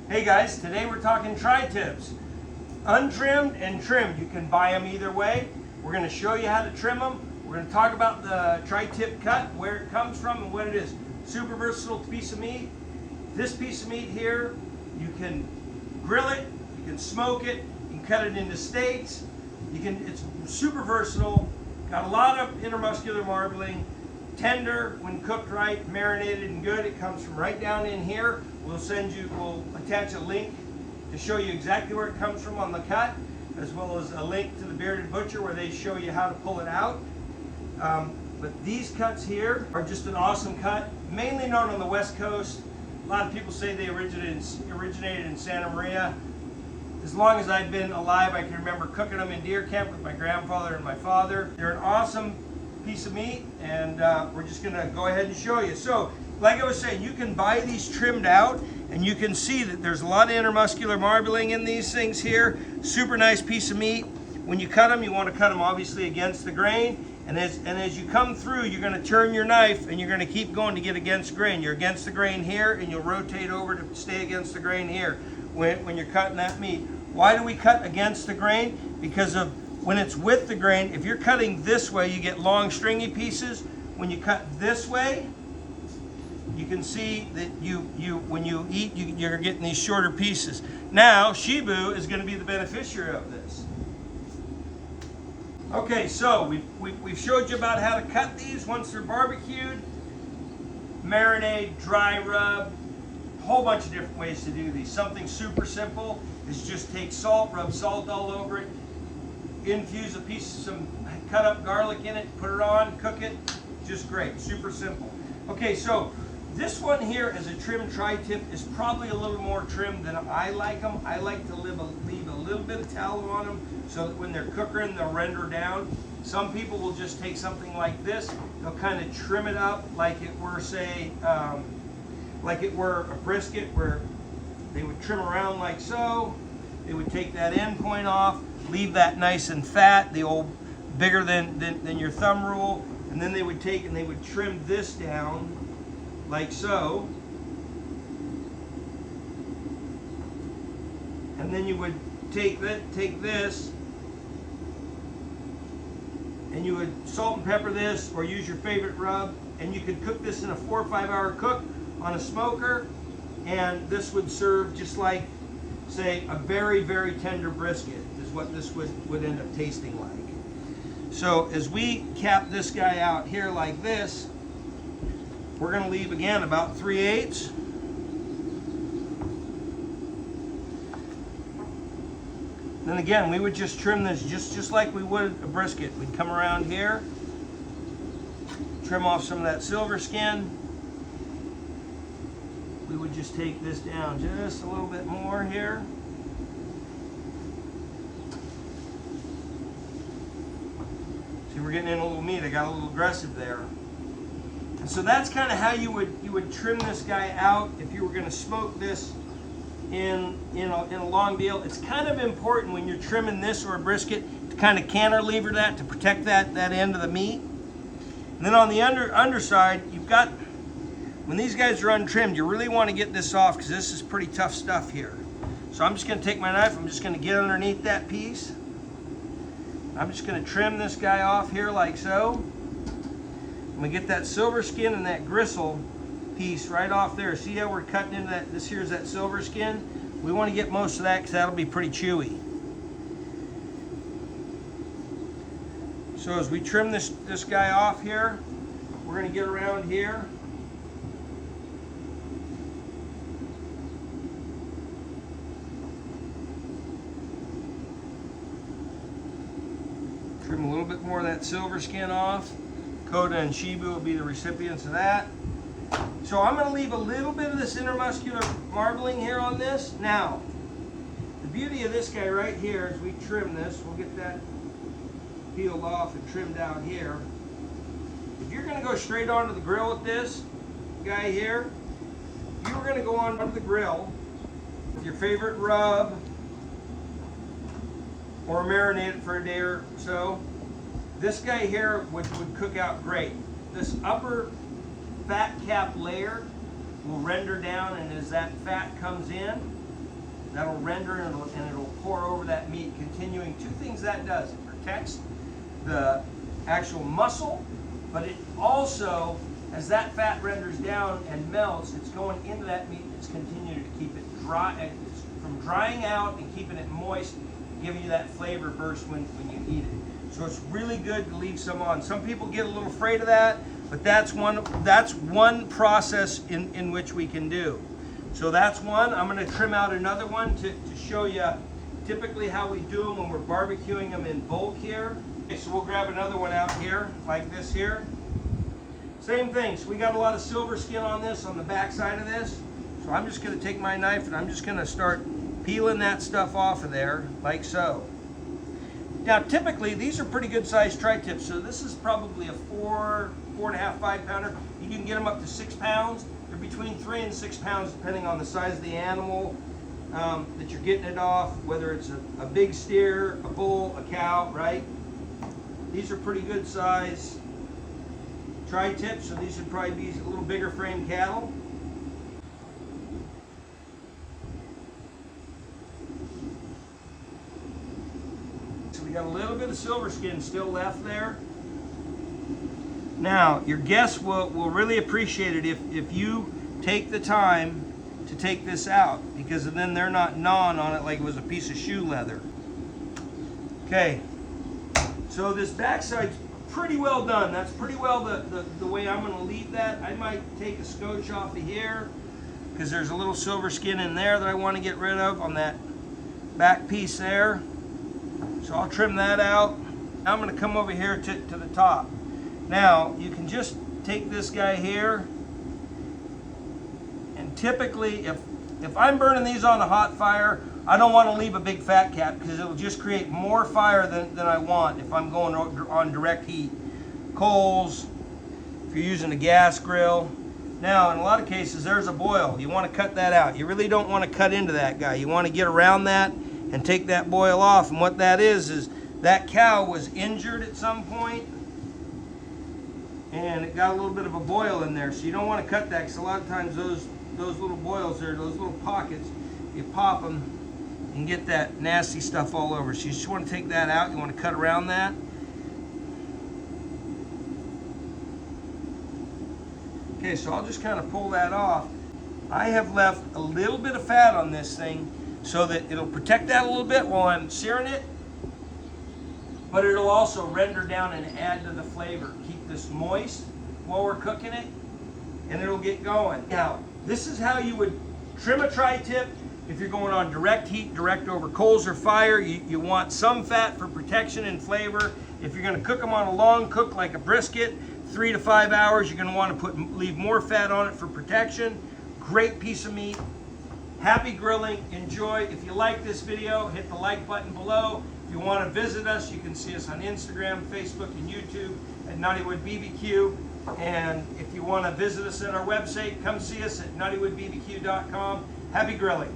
Hey guys, today we're talking tri-tips. Untrimmed and trimmed. You can buy them either way. We're going to show you how to trim them. We're going to talk about the tri-tip cut, where it comes from and what it is. Super versatile piece of meat. This piece of meat here, you can grill it, you can smoke it, you can cut it into steaks. It's super versatile. Got a lot of intermuscular marbling. Tender when cooked right, marinated and good. It comes from right down in here. We'll attach a link to show you exactly where it comes from on the cut, as well as a link to the Bearded Butcher where they show you how to pull it out. But these cuts here are just an awesome cut, mainly known on the West Coast. A lot of people say they originated in Santa Maria. As long as I've been alive, I can remember cooking them in deer camp with my grandfather and my father. They're an awesome piece of meat, and we're just gonna go ahead and show you. So, like I was saying, you can buy these trimmed out, and you can see that there's a lot of intermuscular marbling in these things here. Super nice piece of meat. When you cut them, you want to cut them obviously against the grain, and as you come through, you're going to turn your knife, and you're going to keep going to get against the grain. You're against the grain here, and you'll rotate over to stay against the grain here when you're cutting that meat. Why do we cut against the grain? Because of when it's with the grain, if you're cutting this way, you get long stringy pieces. When you cut this way, you can see that when you eat, you're getting these shorter pieces. Now, Shibu is going to be the beneficiary of this. Okay, so we've showed you about how to cut these once they're barbecued, marinade, dry rub, a whole bunch of different ways to do these. Something super simple is just take salt, rub salt all over it, infuse a piece of some cut up garlic in it, put it on, cook it. Just great, super simple. Okay, so this one here as a trim tri-tip is probably a little more trim than I like them. I like to leave a little bit of tallow on them so that when they're cooking, they'll render down. Some people will just take something like this. They'll kind of trim it up like it were, say, like it were a brisket, where they would trim around like so. They would take that end point off, leave that nice and fat, the old bigger than your thumb rule, and then they would take and they would trim this down like so. And then you would take this and you would salt and pepper this, or use your favorite rub, and you could cook this in a 4 or 5 hour cook on a smoker, and this would serve just like, say, a very, very tender brisket is what this would end up tasting like. So as we cap this guy out here like this, we're going to leave again about 3/8. Then again, we would just trim this just like we would a brisket. We'd come around here, trim off some of that silver skin. We would just take this down just a little bit more here. See, we're getting in a little meat. I got a little aggressive there. And so that's kind of how you would trim this guy out if you were going to smoke this in a long deal. It's kind of important when you're trimming this or a brisket to kind of cantilever that to protect that end of the meat. And then on the underside, you've got, when these guys are untrimmed, you really want to get this off because this is pretty tough stuff here. So I'm just going to take my knife, I'm just going to get underneath that piece. I'm just going to trim this guy off here like so. And we get that silver skin and that gristle piece right off there. See how we're cutting into that? This here is that silver skin. We want to get most of that because that'll be pretty chewy. So as we trim this guy off here, we're going to get around here. Trim a little bit more of that silver skin off. Coda and Shibu will be the recipients of that. So I'm going to leave a little bit of this intermuscular marbling here on this. Now, the beauty of this guy right here is we trim this. We'll get that peeled off and trimmed out here. If you're going to go straight onto the grill with this guy here, you were going to go onto the grill with your favorite rub, or marinate it for a day or so. This guy here would cook out great. This upper fat cap layer will render down, and as that fat comes in, That'll render and it'll pour over that meat, continuing two things that does. It protects the actual muscle, but it also, as that fat renders down and melts, it's going into that meat. It's continuing to keep it dry, from drying out and keeping it moist, giving you that flavor burst when you eat it. So it's really good to leave some on. Some people get a little afraid of that, but that's one process in which we can do. So that's one. I'm going to trim out another one to show you typically how we do them when we're barbecuing them in bulk here. Okay, so we'll grab another one out here, like this here. Same thing. So we got a lot of silver skin on this, on the back side of this. So I'm just going to take my knife and I'm just going to start peeling that stuff off of there, like so. Now typically these are pretty good sized tri-tips, so this is probably a 4.5, 5 pounder. You can get them up to 6 pounds. They're between 3 and 6 pounds depending on the size of the animal that you're getting it off, whether it's a big steer, a bull, a cow, right? These are pretty good size tri-tips, so these would probably be a little bigger frame cattle. So we got a little bit of silver skin still left there. Now, your guests will really appreciate it if you take the time to take this out, because then they're not gnawing on it like it was a piece of shoe leather. Okay, so this backside's pretty well done. That's pretty well the way I'm going to leave that. I might take a scotch off of here because there's a little silver skin in there that I want to get rid of on that back piece there. So I'll trim that out. Now I'm going to come over here to the top. Now you can just take this guy here, and typically if I'm burning these on a hot fire, I don't want to leave a big fat cap because it'll just create more fire than I want if I'm going on direct heat. Coals, if you're using a gas grill. Now in a lot of cases there's a boil. You want to cut that out. You really don't want to cut into that guy. You want to get around that and take that boil off. And what that is that cow was injured at some point and it got a little bit of a boil in there. So you don't want to cut that because a lot of times those little boils there, those little pockets, you pop them and get that nasty stuff all over. So you just want to take that out. You want to cut around that. Okay, so I'll just kind of pull that off. I have left a little bit of fat on this thing so that it'll protect that a little bit while I'm searing it, but it'll also render down and add to the flavor. Keep this moist while we're cooking it, and it'll get going. Now, this is how you would trim a tri-tip. If you're going on direct heat, direct over coals or fire, you want some fat for protection and flavor. If you're going to cook them on a long cook like a brisket, 3 to 5 hours, you're going to want to leave more fat on it for protection. Great piece of meat. Happy grilling. Enjoy. If you like this video, hit the like button below. If you want to visit us, you can see us on Instagram, Facebook, and YouTube at Knotty Wood BBQ. And if you want to visit us at our website, come see us at knottywoodbbq.com. Happy grilling.